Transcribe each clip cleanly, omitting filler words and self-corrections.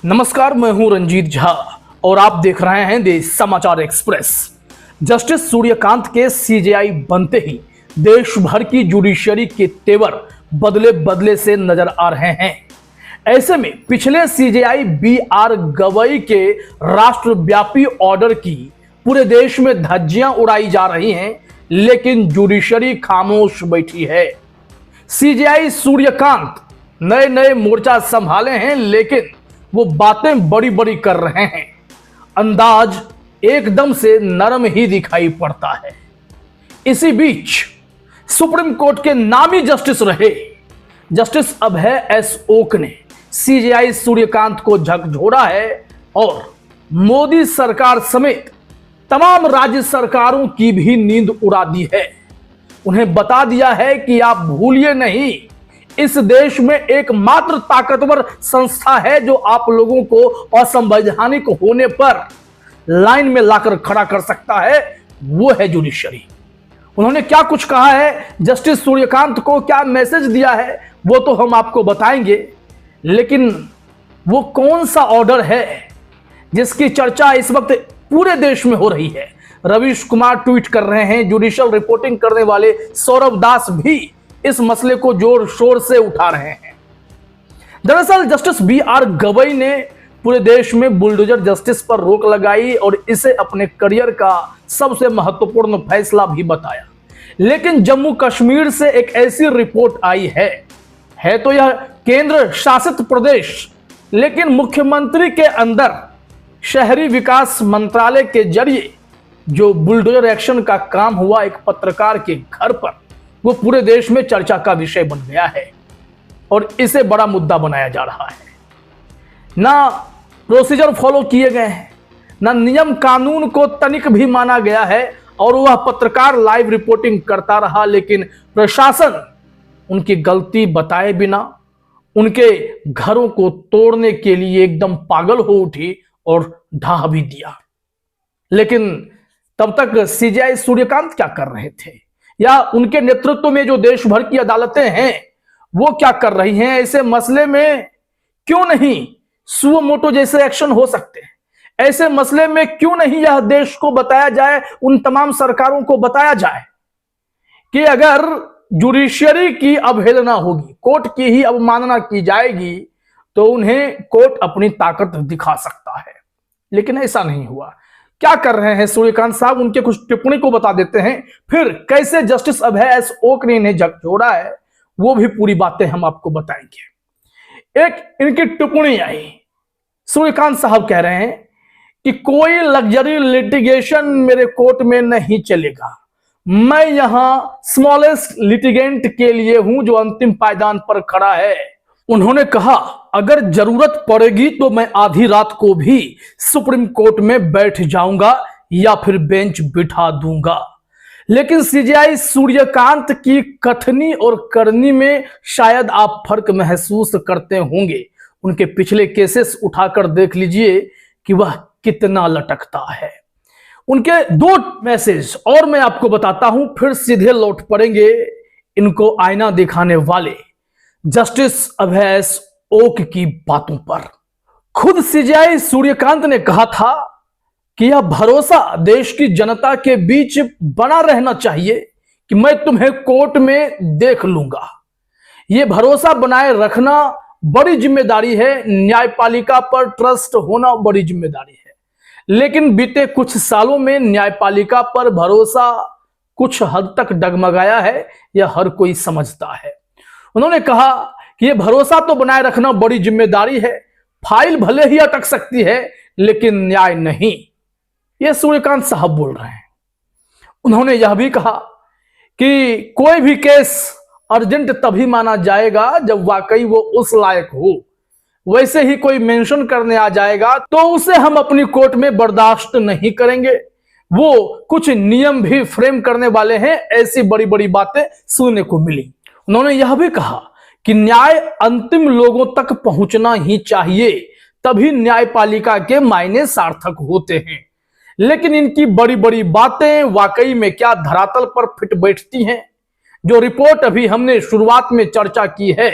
नमस्कार, मैं हूं रंजीत झा और आप देख रहे हैं देश समाचार एक्सप्रेस। जस्टिस सूर्यकांत के सीजेआई बनते ही देश भर की जुडिशरी के तेवर बदले बदले से नजर आ रहे हैं। ऐसे में पिछले सीजेआई बी.आर. गवई के राष्ट्रव्यापी ऑर्डर की पूरे देश में धज्जियां उड़ाई जा रही हैं, लेकिन जुडिशरी खामोश बैठी है। सीजेआई सूर्यकांत नए नए मोर्चा संभाले हैं, लेकिन वो बातें बड़ी बड़ी कर रहे हैं। अंदाज एकदम से नरम ही दिखाई पड़ता है। इसी बीच सुप्रीम कोर्ट के नामी जस्टिस रहे जस्टिस अभय एस ओक ने सीजेआई सूर्यकांत को झकझोरा है और मोदी सरकार समेत तमाम राज्य सरकारों की भी नींद उड़ा दी है। उन्हें बता दिया है कि आप भूलिए नहीं, इस देश में एकमात्र ताकतवर संस्था है जो आप लोगों को असंवैधानिक होने पर लाइन में लाकर खड़ा कर सकता है, वो है जुडिशरी। उन्होंने क्या कुछ कहा है, जस्टिस सूर्यकांत को क्या मैसेज दिया है, वो तो हम आपको बताएंगे। लेकिन वो कौन सा ऑर्डर है जिसकी चर्चा इस वक्त पूरे देश में हो रही है? रवीश कुमार ट्वीट कर रहे हैं, जुडिशियल रिपोर्टिंग करने वाले सौरभ दास भी इस मसले को जोर शोर से उठा रहे हैं। दरअसल जस्टिस बी.आर. गवई ने पूरे देश में बुलडोजर जस्टिस पर रोक लगाई और इसे अपने करियर का सबसे महत्वपूर्ण फैसला भी बताया। लेकिन जम्मू कश्मीर से एक ऐसी रिपोर्ट आई है तो यह केंद्र शासित प्रदेश, लेकिन मुख्यमंत्री के अंदर शहरी विकास मंत्रालय के जरिए जो बुलडोजर एक्शन का काम हुआ एक पत्रकार के घर पर, वो पूरे देश में चर्चा का विषय बन गया है और इसे बड़ा मुद्दा बनाया जा रहा है। ना प्रोसीजर फॉलो किए गए हैं, ना नियम कानून को तनिक भी माना गया है और वह पत्रकार लाइव रिपोर्टिंग करता रहा, लेकिन प्रशासन उनकी गलती बताए बिना उनके घरों को तोड़ने के लिए एकदम पागल हो उठी और ढा भी दिया। लेकिन तब तक सीजेआई सूर्यकांत क्या कर रहे थे, या उनके नेतृत्व में जो देश भर की अदालतें हैं वो क्या कर रही हैं? ऐसे मसले में क्यों नहीं सुओ मोटो जैसे एक्शन हो सकते हैं? ऐसे मसले में क्यों नहीं यह देश को बताया जाए, उन तमाम सरकारों को बताया जाए कि अगर जुडिशरी की अवहेलना होगी, कोर्ट की ही अवमानना की जाएगी, तो उन्हें कोर्ट अपनी ताकत दिखा सकता है। लेकिन ऐसा नहीं हुआ। क्या कर रहे हैं सूर्यकांत साहब, उनके कुछ टिप्पणी को बता देते हैं, फिर कैसे जस्टिस अभय एस ओक ने इन्हें झकझोरा है वो भी पूरी बातें हम आपको बताएंगे। एक इनकी टिप्पणी आई, सूर्यकांत साहब कह रहे हैं कि कोई लग्जरी लिटिगेशन मेरे कोर्ट में नहीं चलेगा, मैं यहां स्मॉलेस्ट लिटिगेंट के लिए हूं जो अंतिम पायदान पर खड़ा है। उन्होंने कहा, अगर जरूरत पड़ेगी तो मैं आधी रात को भी सुप्रीम कोर्ट में बैठ जाऊंगा या फिर बेंच बिठा दूंगा। लेकिन सीजेआई सूर्यकांत की कथनी और करनी में शायद आप फर्क महसूस करते होंगे। उनके पिछले केसेस उठाकर देख लीजिए कि वह कितना लटकता है। उनके दो मैसेज और मैं आपको बताता हूं, फिर सीधे लौट पड़ेंगे इनको आईना दिखाने वाले जस्टिस अभय एस ओक की बातों पर। खुद सीजेआई सूर्यकांत ने कहा था कि यह भरोसा देश की जनता के बीच बना रहना चाहिए कि मैं तुम्हें कोर्ट में देख लूंगा। यह भरोसा बनाए रखना बड़ी जिम्मेदारी है, न्यायपालिका पर ट्रस्ट होना बड़ी जिम्मेदारी है। लेकिन बीते कुछ सालों में न्यायपालिका पर भरोसा कुछ हद तक डगमगाया है, यह हर कोई समझता है। उन्होंने कहा कि यह भरोसा तो बनाए रखना बड़ी जिम्मेदारी है, फाइल भले ही अटक सकती है लेकिन न्याय नहीं। यह सूर्यकांत साहब बोल रहे हैं। उन्होंने यह भी कहा कि कोई भी केस अर्जेंट तभी माना जाएगा जब वाकई वो उस लायक हो, वैसे ही कोई मेंशन करने आ जाएगा तो उसे हम अपनी कोर्ट में बर्दाश्त नहीं करेंगे। वो कुछ नियम भी फ्रेम करने वाले हैं, ऐसी बड़ी बड़ी बातें सुनने को मिली। उन्होंने यह भी कहा कि न्याय अंतिम लोगों तक पहुंचना ही चाहिए, तभी न्यायपालिका के मायने सार्थक होते हैं। लेकिन इनकी बड़ी बड़ी बातें वाकई में क्या धरातल पर फिट बैठती हैं? जो रिपोर्ट अभी हमने शुरुआत में चर्चा की है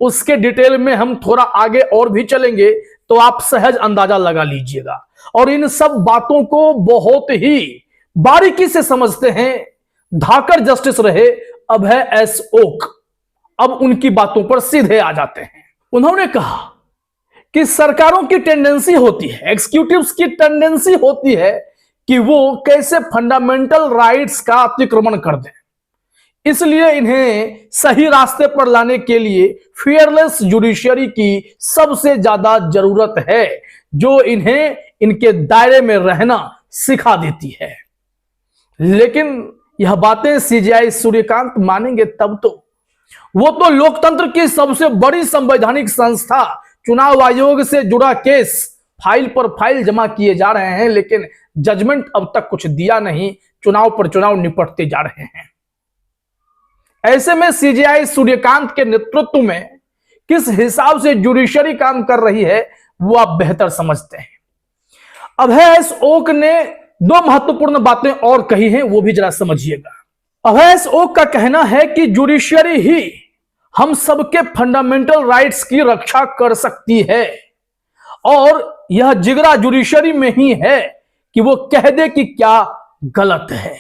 उसके डिटेल में हम थोड़ा आगे और भी चलेंगे तो आप सहज अंदाजा लगा लीजिएगा। और इन सब बातों को बहुत ही बारीकी से समझते हैं धाकर जस्टिस रहे अभय एस ओक। अब उनकी बातों पर सीधे आ जाते हैं। उन्होंने कहा कि सरकारों की टेंडेंसी होती है, एग्जीक्यूटिव्स की टेंडेंसी होती है कि वो कैसे फंडामेंटल राइट्स का अतिक्रमण कर दें। इसलिए इन्हें सही रास्ते पर लाने के लिए फेयरलेस जुडिशरी की सबसे ज्यादा जरूरत है, जो इन्हें इनके दायरे में रहना सिखा देती है। लेकिन यह बातें सीजेआई सूर्यकांत मानेंगे तब तो। वो तो लोकतंत्र की सबसे बड़ी संवैधानिक संस्था चुनाव आयोग से जुड़ा केस फाइल पर फाइल जमा किए जा रहे हैं, लेकिन जजमेंट अब तक कुछ दिया नहीं। चुनाव पर चुनाव निपटते जा रहे हैं। ऐसे में सीजेआई सूर्यकांत के नेतृत्व में किस हिसाब से जुडिशरी काम कर रही है वो आप बेहतर समझते हैं। अभय एस ओक ने दो महत्वपूर्ण बातें और कही हैं, वो भी जरा समझिएगा। अभय एस ओक का कहना है कि जुडिशरी ही हम सबके फंडामेंटल राइट्स की रक्षा कर सकती है, और यह जिगरा जुडिशरी में ही है कि वो कह दे कि क्या गलत है।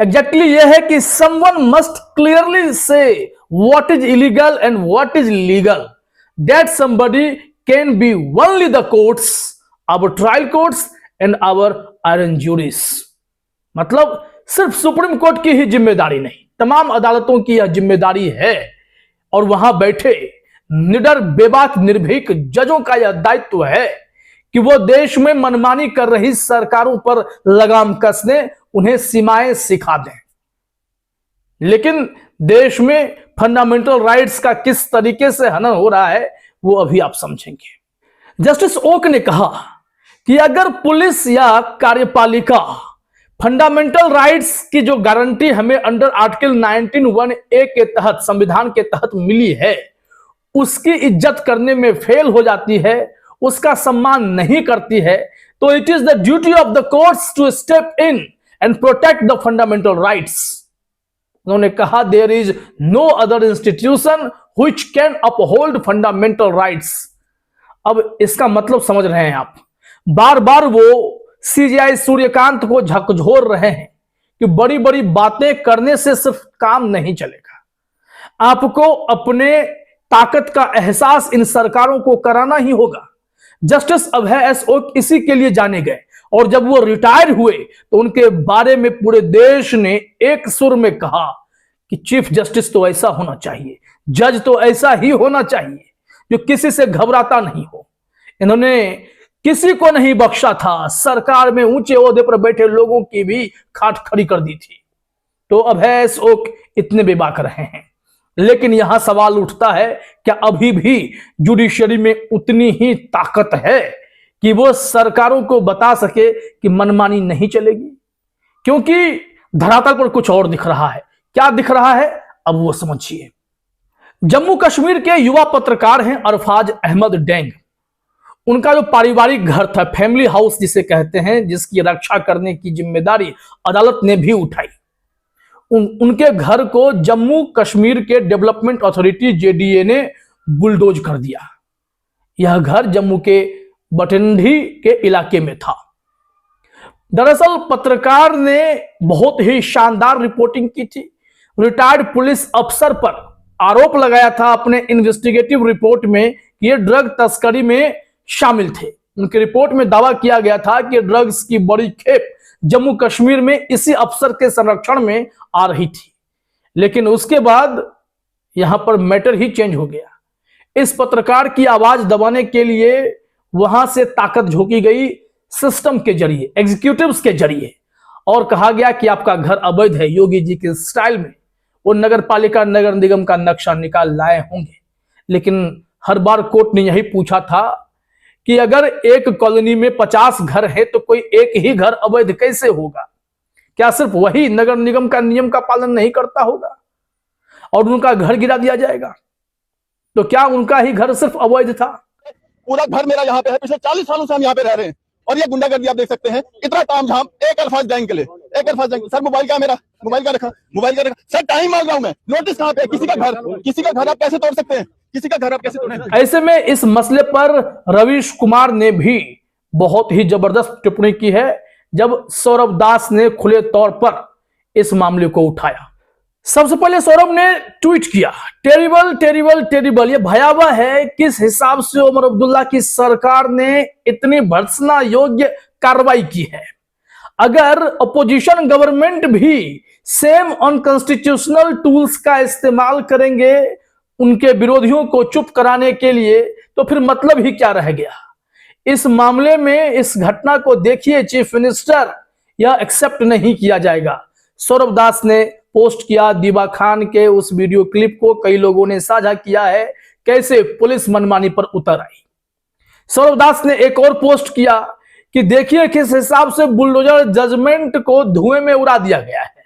एग्जैक्टली यह है कि someone must clearly say what is illegal and what is legal. That somebody can be only the courts, our trial courts and our iron juries. मतलब सिर्फ सुप्रीम कोर्ट की ही जिम्मेदारी नहीं, तमाम अदालतों की यह जिम्मेदारी है, और वहां बैठे निडर बेबाक निर्भीक जजों का यह दायित्व है कि वो देश में मनमानी कर रही सरकारों पर लगाम कस दें, उन्हें सीमाएं सिखा दें। लेकिन देश में फंडामेंटल राइट्स का किस तरीके से हनन हो रहा है वो अभी आप समझेंगे। जस्टिस ओक ने कहा कि अगर पुलिस या कार्यपालिका फंडामेंटल राइट्स की जो गारंटी हमें अंडर आर्टिकल 19(1)(a) के तहत, संविधान के तहत मिली है, उसकी इज्जत करने में फेल हो जाती है, उसका सम्मान नहीं करती है, तो it is the duty of the courts to step in and protect the fundamental rights. उन्होंने कहा there is no other institution which can uphold fundamental rights. अब इसका मतलब समझ रहे हैं आप। बार बार वो सीजेआई सूर्यकांत को झकझोर रहे हैं कि बड़ी बड़ी बातें करने से सिर्फ काम नहीं चलेगा, आपको अपने ताकत का एहसास इन सरकारों को कराना ही होगा। जस्टिस अभय एस ओक इसी के लिए जाने गए, और जब वो रिटायर हुए तो उनके बारे में पूरे देश ने एक सुर में कहा कि चीफ जस्टिस तो ऐसा होना चाहिए, जज तो ऐसा ही होना चाहिए जो किसी से घबराता नहीं हो। इन्होंने किसी को नहीं बख्शा था, सरकार में ऊंचे ओहदे पर बैठे लोगों की भी खाट खड़ी कर दी थी। तो अभय एस ओक इतने बेबाक रहे हैं। लेकिन यहां सवाल उठता है, क्या अभी भी जुडिशरी में उतनी ही ताकत है कि वो सरकारों को बता सके कि मनमानी नहीं चलेगी? क्योंकि धरातल पर कुछ और दिख रहा है। क्या दिख रहा है अब वो समझिए। जम्मू कश्मीर के युवा पत्रकार हैं अरफाज अहमद डेंग। उनका जो पारिवारिक घर था, फैमिली हाउस जिसे कहते हैं, जिसकी रक्षा करने की जिम्मेदारी अदालत ने भी उठाई, उनके घर को जम्मू कश्मीर के डेवलपमेंट अथॉरिटी जेडीए ने बुलडोज कर दिया। यह घर जम्मू के बटिंडी के इलाके में था। दरअसल पत्रकार ने बहुत ही शानदार रिपोर्टिंग की थी। रिटायर्ड पुलिस अफसर पर आरोप लगाया था अपने इन्वेस्टिगेटिव रिपोर्ट में कि ये ड्रग तस्करी में शामिल थे। उनकी रिपोर्ट में दावा किया गया था कि ड्रग्स की बड़ी खेप जम्मू कश्मीर में इसी अफसर के संरक्षण में आ रही थी। लेकिन उसके बाद यहां पर मैटर ही चेंज हो गया। इस पत्रकार की आवाज दबाने के लिए वहां से ताकत झोंकी गई सिस्टम के जरिए, एग्जीक्यूटिव्स के जरिए, और कहा गया कि आपका घर अवैध है। योगी जी के स्टाइल में वो नगर पालिका नगर निगम का नक्शा निकाल लाए होंगे। लेकिन हर बार कोर्ट ने यही पूछा था कि अगर एक कॉलोनी में 50 घर है तो कोई एक ही घर अवैध कैसे होगा? क्या सिर्फ वही नगर निगम का नियम का पालन नहीं करता होगा और उनका घर गिरा दिया जाएगा? तो क्या उनका ही घर सिर्फ अवैध था? पूरा घर मेरा यहाँ पे है, पिछले 40 सालों से हम यहाँ पे रह रहे हैं, और ये गुंडागर्दी आप देख सकते हैं। इतना तामझाम एक अल्फाज डेंग के लिए। एक बार फंस जाएंगे। सर मोबाइल का मेरा, मोबाइल का रखा सर, टाइम मांग रहा हूँ मैं। नोटिस कहाँ पे? किसी का घर आप कैसे तोड़ सकते हैं? किसी का घर आप कैसे तोड़ सकते हैं? ऐसे में इस मसले पर रवीश कुमार ने भी बहुत ही जबरदस्त टिप्पणी की है जब सौरभ दास ने खुले तौर पर इस मामले को उठाया। सबसे पहले सौरभ ने ट्वीट किया, टेरिबल टेरिबल टेरिबल, ये भयावह है। किस हिसाब से उमर अब्दुल्ला की सरकार ने इतनी भर्त्सना योग्य कार्रवाई की है। अगर अपोजिशन गवर्नमेंट भी सेम अनकॉन्स्टिट्यूशनल टूल्स का इस्तेमाल करेंगे उनके विरोधियों को चुप कराने के लिए, तो फिर मतलब ही क्या रह गया। इस मामले में इस घटना को देखिए चीफ मिनिस्टर, यह एक्सेप्ट नहीं किया जाएगा। सौरभ दास ने पोस्ट किया दीवा खान के उस वीडियो क्लिप को कई लोगों ने साझा किया है, कैसे पुलिस मनमानी पर उतर आई। सौरभ दास ने एक और पोस्ट किया कि देखिए किस हिसाब से बुलडोजर जजमेंट को धुएं में उड़ा दिया गया है।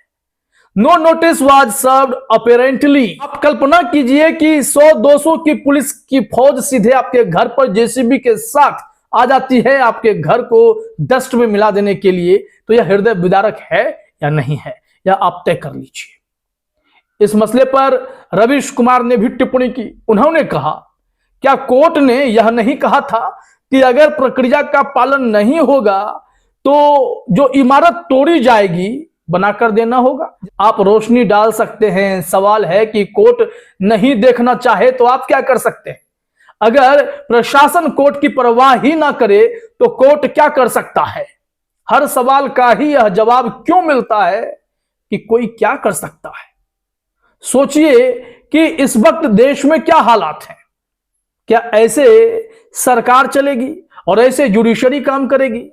No notice was served apparently. आप कल्पना कीजिए कि 100-200 की पुलिस की फौज सीधे आपके घर पर जेसीबी के साथ आ जाती है आपके घर को डस्ट में मिला देने के लिए, तो यह हृदय विदारक है या नहीं है, या आप तय कर लीजिए। इस मसले पर रवीश कुमार ने भी टिप्पणी की। उन्होंने कहा, क्या कोर्ट ने यह नहीं कहा था कि अगर प्रक्रिया का पालन नहीं होगा तो जो इमारत तोड़ी जाएगी बनाकर देना होगा। आप रोशनी डाल सकते हैं, सवाल है कि कोर्ट नहीं देखना चाहे तो आप क्या कर सकते हैं। अगर प्रशासन कोर्ट की परवाह ही ना करे तो कोर्ट क्या कर सकता है। हर सवाल का ही यह जवाब क्यों मिलता है कि कोई क्या कर सकता है। सोचिए कि इस वक्त देश में क्या हालात हैं। क्या ऐसे सरकार चलेगी और ऐसे जुडिशरी काम करेगी।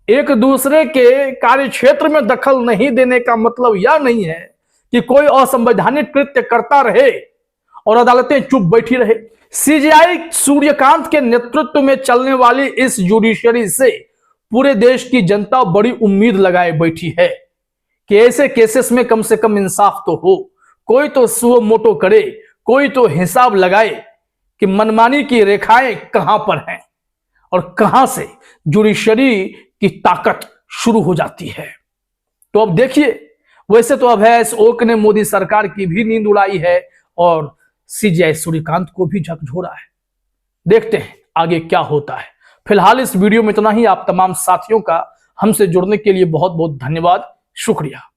एक दूसरे के कार्य क्षेत्र में दखल नहीं देने का मतलब यह नहीं है कि कोई असंवैधानिक कृत्य करता रहे और अदालतें चुप बैठी रहे। सीजेआई सूर्यकांत के नेतृत्व में चलने वाली इस जुडिशरी से पूरे देश की जनता बड़ी उम्मीद लगाए बैठी है कि ऐसे केसेस में कम से कम इंसाफ तो हो, कोई तो सुओ मोटो करे, कोई तो हिसाब लगाए कि मनमानी की रेखाएं कहां पर हैं और कहां से जुडिशरी की ताकत शुरू हो जाती है। तो अब देखिए, वैसे तो अभय ओक ने मोदी सरकार की भी नींद उड़ाई है और सीजेआई सूर्यकांत को भी झकझोरा है। देखते हैं आगे क्या होता है। फिलहाल इस वीडियो में इतना ही। आप तमाम साथियों का हमसे जुड़ने के लिए बहुत बहुत धन्यवाद, शुक्रिया।